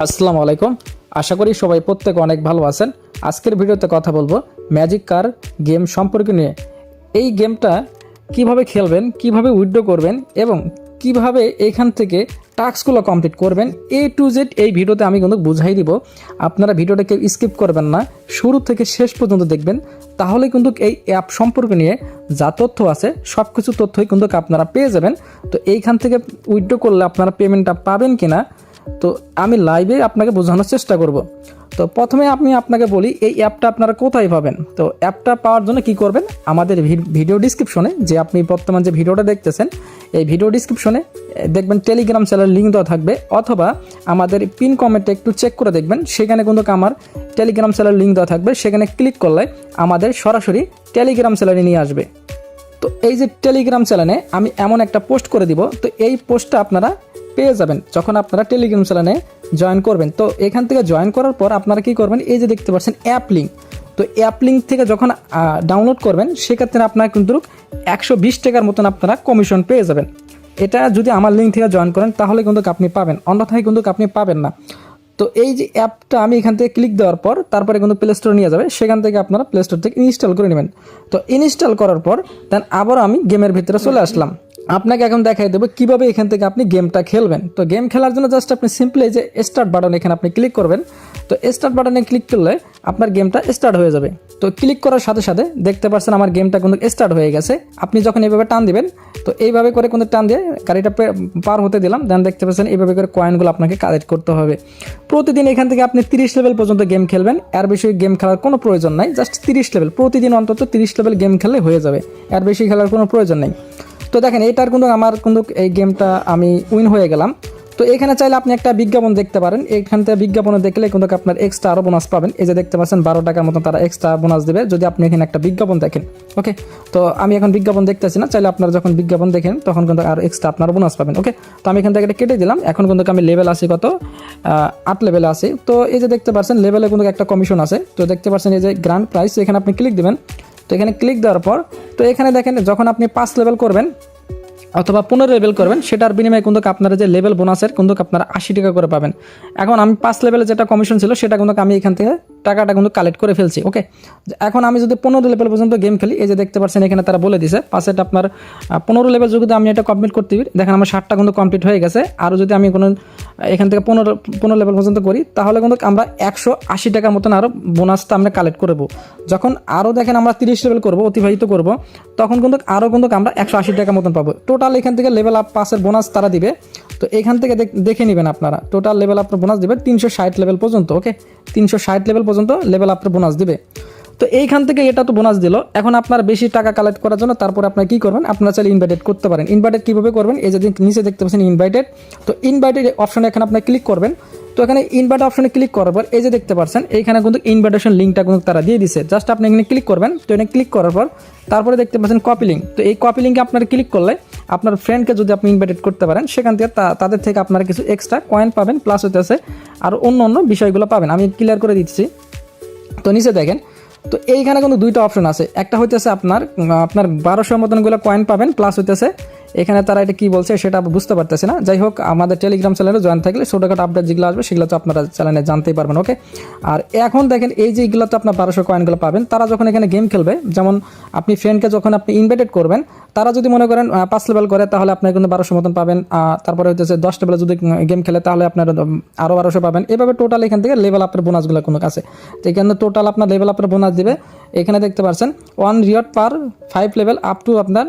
আসসালামু আলাইকুম। আশা করি সবাই প্রত্যেকে অনেক ভালো আছেন। আজকের ভিডিওতে কথা বলবো ম্যাজিক কার গেম সম্পর্কে নিয়ে। এই গেমটা কিভাবে খেলবেন, কিভাবে উইথড্র করবেন এবং কিভাবে এখান থেকে টাস্কগুলো কমপ্লিট করবেন, A to Z এই ভিডিওতে আমি কিন্তু বুঝাই দিব। আপনারা ভিডিওটা কেউ স্কিপ করবেন না, শুরু থেকে শেষ পর্যন্ত দেখবেন। তাহলে কিন্তু এই অ্যাপ সম্পর্কে নিয়ে যা তথ্য আছে সব কিছু তথ্যই কিন্তু আপনারা পেয়ে যাবেন। তো এইখান থেকে উইথড্র করলে আপনারা পেমেন্টটা পাবেন কিনা তো আমি লাইভে আপনাকে বোঝানোর চেষ্টা করব। তো প্রথমে আমি আপনাকে বলি এই অ্যাপটা আপনারা কোথায় পাবেন। তো অ্যাপটা পাওয়ার জন্য কি করবেন, আমাদের ভিডিও ডিসক্রিপশনে যে আপনি বর্তমান যে ভিডিওটা দেখতেছেন এই ভিডিও ডিসক্রিপশনে দেখবেন টেলিগ্রাম চ্যানেল লিঙ্ক দেওয়া থাকবে, অথবা আমাদের পিন কমেন্টে একটু চেক করে দেখবেন, সেখানে কিন্তু আমার টেলিগ্রাম চ্যানেল লিঙ্ক দেওয়া থাকবে। সেখানে ক্লিক করলে আমাদের সরাসরি টেলিগ্রাম চ্যানেলে নিয়ে আসবে। তো এই যে টেলিগ্রাম চ্যানেলে আমি এমন একটা পোস্ট করে দিব, তো এই পোস্টটা আপনারা পেয়ে যাবেন যখন আপনারা টেলিগ্রাম চ্যানেলে জয়েন করবেন। তো এখান থেকে জয়েন করার পর আপনারা কি করবেন, এই যে দেখতে পাচ্ছেন অ্যাপ লিঙ্ক, তো অ্যাপ লিঙ্ক থেকে যখন ডাউনলোড করবেন সেক্ষেত্রে আপনারা কিন্তু 120 টাকার মতন আপনারা কমিশন পেয়ে যাবেন। এটা যদি আমার লিঙ্ক থেকে জয়েন করেন তাহলে কিন্তু আপনি পাবেন, অন্যথায় কিন্তু আপনি পাবেন না। তো এই যে অ্যাপটা আমি এখান থেকে ক্লিক দেওয়ার পর তারপরে কিন্তু প্লে স্টোরে নিয়ে যাবে, সেখান থেকে আপনারা প্লে স্টোর থেকে ইনস্টল করে নেবেন। তো ইনস্টল করার পর দেন আবার আমি গেমের ভিতরে চলে আসলাম। আপনাকে এখন দেখাই দেবো কিভাবে এখান থেকে আপনি গেমটা খেলবেন। তো গেম খেলার জন্য জাস্ট আপনি সিম্পলি যে স্টার্ট বাটন এখানে আপনি ক্লিক করবেন। তো স্টার্ট বাটনে ক্লিক করলে আপনার গেমটা স্টার্ট হয়ে যাবে। তো ক্লিক করার সাথে সাথে দেখতে পাচ্ছেন আমার গেমটা কিন্তু স্টার্ট হয়ে গেছে। আপনি যখন এইভাবে টান দিবেন, তো এইভাবে করে কিন্তু টান দিয়ে গাড়িটা পার হতে দিলাম, দেন দেখতে পাচ্ছেন এইভাবে করে কয়েনগুলো আপনাকে কালেক্ট করতে হবে। প্রতিদিন এখান থেকে আপনি 30 লেভেল পর্যন্ত গেম খেলবেন, এর বেশি গেম খেলার কোনো প্রয়োজন নাই। জাস্ট 30 লেভেল, প্রতিদিন অন্তত 30 লেভেল গেম খেললে হয়ে যাবে, এর বেশি খেলার কোনো প্রয়োজন নেই। তো দেখেন এটার কিন্তু আমার কিন্তু এই গেমটা আমি উইন হয়ে গেলাম। তো এখানে চাইলে আপনি একটা বিজ্ঞাপন দেখতে পারেন, এখান থেকে বিজ্ঞাপনে দেখলে কিন্তু আপনার এক্সট্রা আরও বোনাস পাবেন। এই যে দেখতে পাচ্ছেন 12 টাকার মতো তারা এক্সট্রা বোনাস দেবে যদি আপনি এখানে একটা বিজ্ঞাপন দেখেন। ওকে, তো আমি এখন বিজ্ঞাপন দেখতেছি না, চাইলে আপনারা যখন বিজ্ঞাপন দেখেন তখন কিন্তু আর এক্সট্রা আপনার বোনাস পাবেন। ওকে, তো আমি এখান থেকে এটা কেটে দিলাম। এখন কিন্তু আমি লেভেল আছি কত, 8 লেভেলে আছি। তো এই যে দেখতে পাচ্ছেন লেভেলে কিন্তু একটা কমিশন আছে। তো দেখতে পাচ্ছেন এই যে গ্র্যান্ড প্রাইস, এখানে আপনি ক্লিক দেবেন। তো এখানে ক্লিক দেওয়ার পর তো এখানে দেখেন যখন আপনি 5 লেভেল করবেন অথবা 15 লেভেল করবেন সেটার বিনিময়ে কিন্তু আপনারা যে লেভেল বোনাসের কিন্তু আপনারা 80 টাকা করে পাবেন। এখন আমি 5 লেভেলে যেটা কমিশন ছিল সেটা কিন্তু আমি এখান থেকে টাকাটা কিন্তু কালেক্ট করে ফেলছি। ওকে, এখন আমি যদি 15 লেভেল পর্যন্ত গেম খেলি, এই যে দেখতে পাচ্ছেন এখানে তারা বলে দিছে পাশেটা আপনার 15 লেভেল যদি আমি এটা কমপ্লিট করতে পারি, দেখেন আমার 60টা কিন্তু কমপ্লিট হয়ে গেছে। আর যদি আমি কোনো এখান থেকে 15 লেভেল পর্যন্ত করি তাহলে কিন্তু আমরা 180 টাকার মতন আরও বোনাসটা আমরা কালেক্ট করবো। যখন আরও দেখেন আমরা 30 লেভেল করবো, অতিবাহিত করব, তখন কিন্তু আরও কিন্তু আমরা 180 টাকার মতন পাবো। টোটাল এখান থেকে লেভেল আপ পাসের বোনাস তারা দিবে। তো এখান থেকে দেখে নেবেন আপনারা, টোটাল লেভেল আপনার বোনাস দিবে 360 লেভেল পর্যন্ত। ওকে, 360 লেভেল পর্যন্ত লেভেল আপনার বোনাস দিবে। তো এইখান থেকে এটা তো বোনাস দিল। এখন আপনার বেশি টাকা কালেক্ট করার জন্য তারপরে আপনার কী করবেন, আপনারা চাইলে ইনভাইটেড করতে পারেন। ইনভাইটেড কীভাবে করবেন, এই যে নিচে দেখতে পাচ্ছেন ইনভাইটেড, তো ইনভাইটেড অপশনে এখানে আপনার ক্লিক করবেন। তো এখানে ইনভাইট অপশনে ক্লিক করার পর এই যে দেখতে পাচ্ছেন এইখানে কিন্তু ইনভাইটেশন লিঙ্কটা কিন্তু তারা দিয়ে দিচ্ছে। জাস্ট আপনি এখানে ক্লিক করবেন। তো এখানে ক্লিক করার পর তারপরে দেখতে পাচ্ছেন কপি লিঙ্ক। তো এই কপি লিঙ্কে আপনার ক্লিক করলে আপনার ফ্রেন্ডকে যদি আপনি ইনভাইটেড করতে পারেন সেখান থেকে তাদের থেকে আপনারা কিছু এক্সট্রা কয়েন পাবেন, প্লাস হইতেছে আর অন্য অন্য বিষয়গুলো পাবেন। আমি ক্লিয়ার করে দিচ্ছি। তো নিচে দেখেন, তো এইখানে কিন্তু দুইটা অপশন আছে। একটা হইতেছে আপনার 1200 মতনগুলো কয়েন পাবেন, প্লাস হইতেছে এখানে তারা এটা কি বলছে সেটা বুঝতে পারতেছি না। যাই হোক, আমাদের টেলিগ্রাম চ্যানেলে জয়েন থাকলে ছোটোখাটো আপডেট যেগুলো আসবে সেগুলো তো আপনারা চ্যানেলে জানতেই পারবেন। ওকে, আর এখন দেখেন এই যে এগুলো তো আপনার 1200 কয়েনগুলো পাবেন। তারা যখন এখানে গেম খেলবে, যেমন আপনি ফ্রেন্ডকে যখন আপনি ইনভাইটেড করবেন, তারা যদি মনে করেন 5 লেভেল করে তাহলে আপনার কিন্তু 1200 মতন পাবেন। তারপরে হচ্ছে 10 লেভেলে যদি গেম খেলে তাহলে আপনার আরও 1200 পাবেন। এভাবে টোটাল এখান থেকে লেভেল আপের বোনাসগুলো কোনো কাছে, তো এখানে টোটাল আপনার লেভেল আপের বোনাস দিবে। এখানে দেখতে পাচ্ছেন 1 reward per 5 level up to আপনার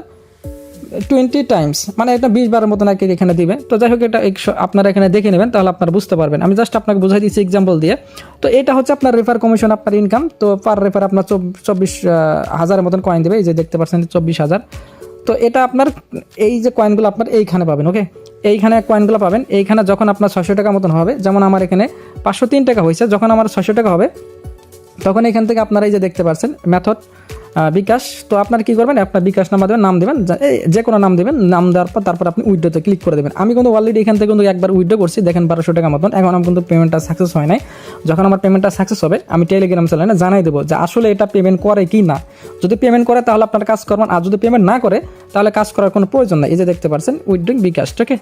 20 টাইমস, মানে এটা 20 বারের মতন আর কি এখানে দিবে। তো যাই হোক, এটা আপনারা এখানে দেখে নেবেন তাহলে আপনারা বুঝতে পারবেন। আমি জাস্ট আপনাকে বুঝাই দিচ্ছি এক্সাম্পল দিয়ে। তো এটা হচ্ছে আপনার রেফার কমিশন, আপনার ইনকাম। তো পার রেফার আপনার 24,000-এর মতন কয়েন দেবে। এই যে দেখতে পাচ্ছেন 24,000। তো এটা আপনার এই যে কয়েনগুলো আপনার এইখানে পাবেন। ওকে, এইখানে কয়েনগুলো পাবেন। এইখানে যখন আপনার 600 টাকা মতন হবে, যেমন আমার এখানে 503 টাকা হয়েছে, যখন আমার 600 টাকা হবে তখন এখান থেকে আপনারা এই যে দেখতে পাচ্ছেন মেথড বিকাশ। তো আপনার কি করবেন, আপনার বিকাশ নাম্বার দেবেন, নাম দেবেন, যে কোনো নাম দেবেন, নাম দেওয়ার পর তারপর আপনি উইথড্রোতে ক্লিক করে দেবেন। আমি কিন্তু অলরেডি এখান থেকে কিন্তু একবার উইথড্রো করছি, দেখেন 1200 টাকা মতন। এখন আমার কিন্তু পেমেন্টটা সাকসেস হয় নাই। যখন আমার পেমেন্টটা সাকসেস হবে আমি টেলিগ্রাম চ্যানেলে জানাই দেবো যে আসলে এটা পেমেন্ট করে কি না। যদি পেমেন্ট করে তাহলে আপনার কাজ করবেন, আর যদি পেমেন্ট না করে তাহলে কাজ করার কোনো প্রয়োজন নাই। এই যে দেখতে পাচ্ছেন উইথড্রোইং বিকাশ, ওকে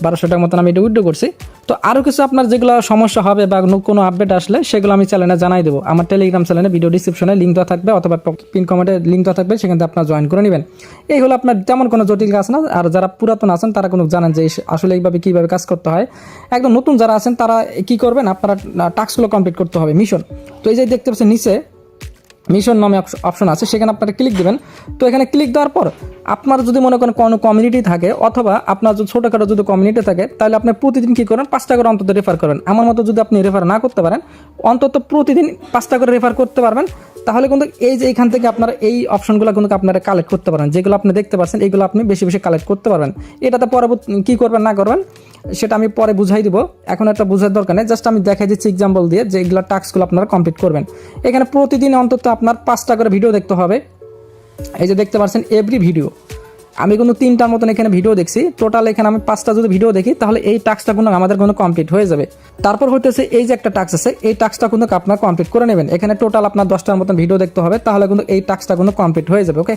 1200 টাকা মতন আমি এটা উইথড্রো করছি। তো আরও কিছু আপনার যেগুলো সমস্যা হবে বা কোনো আপডেট আসলে সেগুলো আমি চ্যানেলে জানাই দেবো। আমার টেলিগ্রাম চ্যানেলে ভিডিও ডিসক্রিপশনে লিঙ্ক দেওয়া থাকবে অথবা পিন কমেন্টে লিঙ্ক দেওয়া থাকবে, সেখানে আপনার জয়েন করে নেবেন। এই হলো আপনার তেমন কোনো জটিল কাজ না। আর যারা পুরাতন আছেন তারা কোনো জানেন যে আসলে এইভাবে কীভাবে কাজ করতে হয়। একদম নতুন যারা আছেন তারা কি করবেন, আপনারা টাস্কগুলো কমপ্লিট করতে হবে, মিশন। তো এই যে দেখতে পাচ্ছেন নিচে মিশন নামে অপশন আছে, সেখানে আপনারা ক্লিক দেবেন। তো এখানে ক্লিক দেওয়ার পর আপনার যদি মনে করেন কোনো কমিউনিটি থাকে অথবা আপনার যদি ছোটোখাটো যদি কমিউনিটি থাকে, তাহলে আপনি প্রতিদিন কী করেন 5টা করে অন্তত রেফার করেন। আমার মতো যদি আপনি রেফার না করতে পারেন, অন্তত প্রতিদিন 5টা করে রেফার করতে পারবেন, তাহলে কিন্তু এই যে এখান থেকে আপনারা এই অপশনগুলো কিন্তু আপনারা কালেক্ট করতে পারেন। যেগুলো আপনি দেখতে পাচ্ছেন এইগুলো আপনি বেশি বেশি কালেক্ট করতে পারবেন। এটাতে পরবর্তী কী করবেন না করবেন সেটা আমি পরে বুঝাই দিব, এখন একটা বোঝার দরকার নেই। জাস্ট আমি দেখাই দিচ্ছি এক্সাম্পল দিয়ে যে এগুলো টাস্কগুলো আপনারা কমপ্লিট করবেন। এখানে প্রতিদিন অন্তত আপনার 5টা করে ভিডিও দেখতে হবে। এই যে দেখতে পাচ্ছেন এভরি ভিডিও, আমি কিন্তু 3টার মতন এখানে ভিডিও দেখছি। টোটাল এখানে আমি 5টা যদি ভিডিও দেখি তাহলে এই টাস্কটা কিন্তু আমাদের কিন্তু কমপ্লিট হয়ে যাবে। তারপর হইতেছে এই যে একটা টাস্ক আছে, এই টাস্কটা কিন্তু আপনার কমপ্লিট করে নেবেন। এখানে টোটাল আপনার 10টার মতন ভিডিও দেখতে হবে, তাহলে কিন্তু এই টাস্কটা কিন্তু কমপ্লিট হয়ে যাবে। ওকে,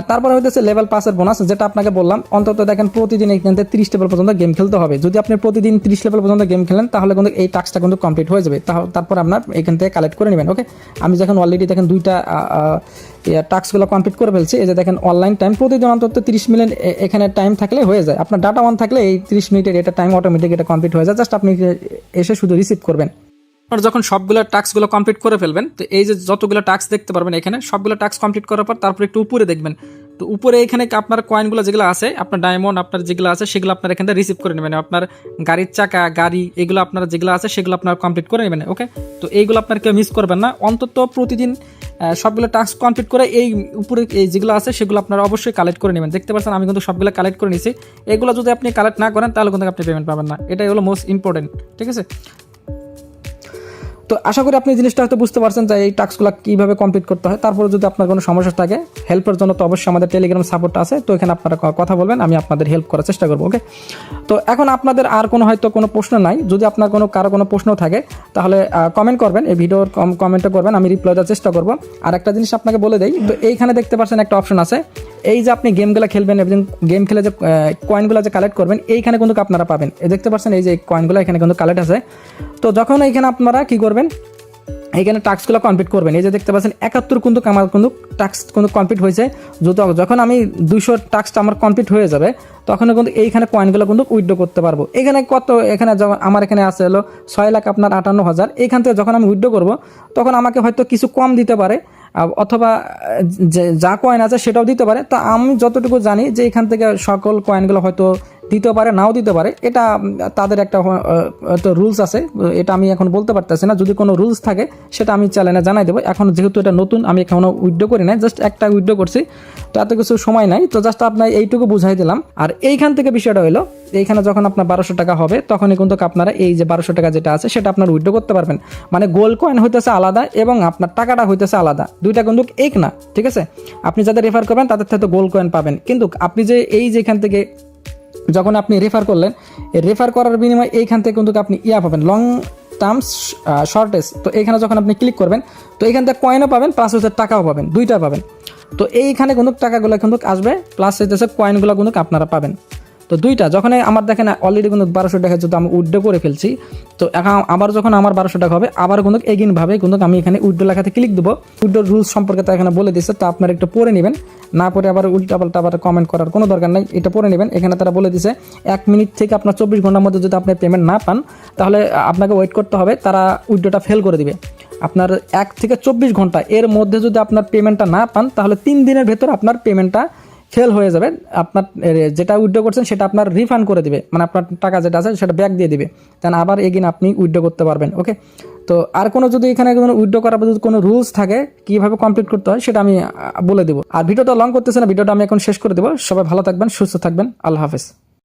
তারপর হইতেছে লেভেল পাসের বোনাস, যেটা আপনাকে বললাম অন্তত দেখেন প্রতিদিন এখান থেকে 30 লেভেল পর্যন্ত গেম খেলতে হবে। যদি আপনি প্রতিদিন 30 লেভেল পর্যন্ত গেম খেলেন তাহলে কিন্তু এই টাস্কটা কিন্তু কমপ্লিট হয়ে যাবে। তারপর আপনার এখান থেকে কালেক্ট করে নেবেন। ওকে, আমি যখন অলরেডি দেখেন 2টা টাস্কগুলো কমপ্লিট করে ফেলছি। এই যে দেখেন অনলাইন টাইম প্রতিদিন অন্তত 30 মিনিট এখানে টাইম থাকলে হয়ে যায়। আপনার ডাটা অন থাকলে এই 30 মিনিটের এটা টাইম অটোমেটিক এটা কমপ্লিট হয়ে যায়। জাস্ট আপনি এসে শুধু রিসিভ করবেন। আর যখন সবগুলো টাস্কগুলো কমপ্লিট করে ফেলবেন, তো এই যে যতগুলো টাস্ক দেখতে পারবেন এখানে সবগুলো টাস্ক কমপ্লিট করার পর তারপর একটু উপরে দেখবেন। তো উপরে এখানে আপনার কয়েনগুলো যেগুলো আছে, আপনার ডায়মন্ড আপনার যেগুলো আছে সেগুলো আপনার এখান থেকে রিসিভ করে নেবেন। আপনার গাড়ির চাকা, গাড়ি, এগুলো আপনার যেগুলো আছে সেগুলো আপনার কমপ্লিট করে নেবেন। ওকে, তো এইগুলো আপনার কেউ মিস করবেন না। অন্তত প্রতিদিন সবগুলো টাস্ক কমপ্লিট করে এই উপরে এই যেগুলো আছে সেগুলো আপনারা অবশ্যই কালেক্ট করে নেবেন। দেখতে পাচ্ছেন আমি কিন্তু সবগুলো কালেক্ট করে নিয়েছি। এগুলো যদি আপনি কালেক্ট না করেন তাহলে কিন্তু আপনি পেমেন্ট পাবেন না। এটাই হলো মোস্ট ইম্পর্টেন্ট, ঠিক আছে। তো আশা করি আপনি জিনিসটা হয়তো বুঝতে পারছেন যে এই টাস্কগুলো কীভাবে কমপ্লিট করতে হয়। তারপরে যদি আপনার কোনো সমস্যা থাকে হেল্পের জন্য তো অবশ্যই আমাদের টেলিগ্রাম সাপোর্ট আছে, তো এখানে আপনারা কথা বলবেন, আমি আপনাদের হেল্প করার চেষ্টা করবো। ওকে, তো এখন আপনাদের আর কোনো হয়তো কোনো প্রশ্ন নাই। যদি আপনার কারো কোনো প্রশ্ন থাকে তাহলে কমেন্ট করবেন, এই ভিডিওর কমেন্টে করবেন, আমি রিপ্লাই দেওয়ার চেষ্টা করবো। আর একটা জিনিস আপনাকে বলে দেই, তো এইখানে দেখতে পাচ্ছেন একটা অপশন আছে, এই যে আপনি গেমগুলো খেলবেন এবং গেম খেলে যে কয়েনগুলো যে কালেক্ট করবেন এইখানে কিন্তু আপনারা পাবেন। দেখতে পাচ্ছেন এই যে কয়েনগুলো এখানে কিন্তু কালেক্ট আছে। তো যখন এইখানে আপনারা কী করবেন, এইখানে টাস্কগুলো কমপ্লিট করবেন। এই যে দেখতে পাচ্ছেন 71 কিন্তু আমার কিন্তু টাস্ক কিন্তু কমপ্লিট হয়েছে। যখন আমি 200 টাস্ক আমার কমপ্লিট হয়ে যাবে তখন কিন্তু এইখানে কয়েনগুলো কিন্তু উইথড্র করতে পারবো। এখানে এখানে আমার এখানে আছে হলো 6,58,000। এইখান থেকে যখন আমি উইথড্র করবো তখন আমাকে হয়তো কিছু কম দিতে পারে অথবা যা কয়েন আছে সেটাও দিতে পারে। তা আমি যতটুকু জানি যে এখান থেকে সকল কয়েনগুলো হয়তো দিতে পারে, নাও দিতে পারে। এটা তাদের একটা রুলস আছে, এটা আমি এখন বলতে পারতেছি না। যদি কোনো রুলস থাকে সেটা আমি চ্যানেলে জানাই দেবো। এখন যেহেতু এটা নতুন, আমি এখনও উইথড্র করি নাই, জাস্ট একটা উইথড্র করছি, তো এত কিছু সময় নাই। তো জাস্ট আপনার এইটুকু বুঝাই দিলাম। আর এইখান থেকে বিষয়টা হলো, এইখানে যখন আপনার 1200 টাকা হবে তখনই কিন্তু আপনারা এই যে 1200 টাকা যেটা আছে সেটা আপনার উইথড্র করতে পারবেন। মানে গোল্ড কয়েন হইতেছে আলাদা এবং আপনার টাকাটা হইতেছে আলাদা, দুইটা কিন্তু এক না, ঠিক আছে। আপনি যাদের রেফার করবেন তাদের থেকে তো গোল্ড কয়েন পাবেন, কিন্তু আপনি যে এই যে এখান থেকে যখন আপনি রেফার করলেন, রেফার করার বিনিময়ে এইখান থেকে কিন্তু আপনি পাবেন লং টার্মস শর্টেজ। তো এইখানে যখন আপনি ক্লিক করবেন তো এইখান থেকে কয়েনও পাবেন প্লাস হচ্ছে টাকাও পাবেন, দুইটা পাবেন। তো এইখানে কিন্তু টাকাগুলো কিন্তু আসবে প্লাস হইতেছে কয়েনগুলো কিন্তু আপনারা পাবেন। তো দুইটা যখন আমার দেখেন অলরেডি কিন্তু 1200 টাকা যদি আমি উইথড্র করে ফেলছি, তো এখন আবার যখন আমার 1200 টাকা হবে আবার কিন্তু এগিনভাবে কিন্তু আমি এখানে উইথড্র লেখাতে ক্লিক দেবো। উইথড্র রুলস সম্পর্কে তো এখানে বলে দিচ্ছে, তো আপনারা একটু পড়ে নেবেন, না পড়ে আবার উল্টাপাল্টা আবার কমেন্ট করার কোনো দরকার নেই, এটা পড়ে নেবেন। এখানে তারা বলে দিচ্ছে 1 মিনিট থেকে আপনার 24 ঘন্টার মধ্যে যদি আপনি পেমেন্ট না পান তাহলে আপনাকে ওয়েট করতে হবে, তারা উইথড্রটা ফেল করে দিবে। আপনার 1 থেকে 24 ঘন্টা এর মধ্যে যদি আপনার পেমেন্টটা না পান তাহলে 3 দিনের ভেতর আপনার পেমেন্টটা ফেল হয়ে যাবে। আপনার যেটা উইথড্র করছেন সেটা আপনার রিফান্ড করে দিবে, মানে আপনার টাকা যেটা আছে সেটা ব্যাক দিয়ে দিবে, দেন আবার এগিন আপনি উইথড্র করতে পারবেন। ওকে, তো আর কোনো যদি এখানে কোনো উইথড্র করার যদি কোনো রুলস থাকে কীভাবে কমপ্লিট করতে হয় সেটা আমি বলে দেবো। আর ভিডিওটা লং করতেছে না, ভিডিওটা আমি এখন শেষ করে দেবো। সবাই ভালো থাকবেন, সুস্থ থাকবেন, আল্লাহ হাফেজ।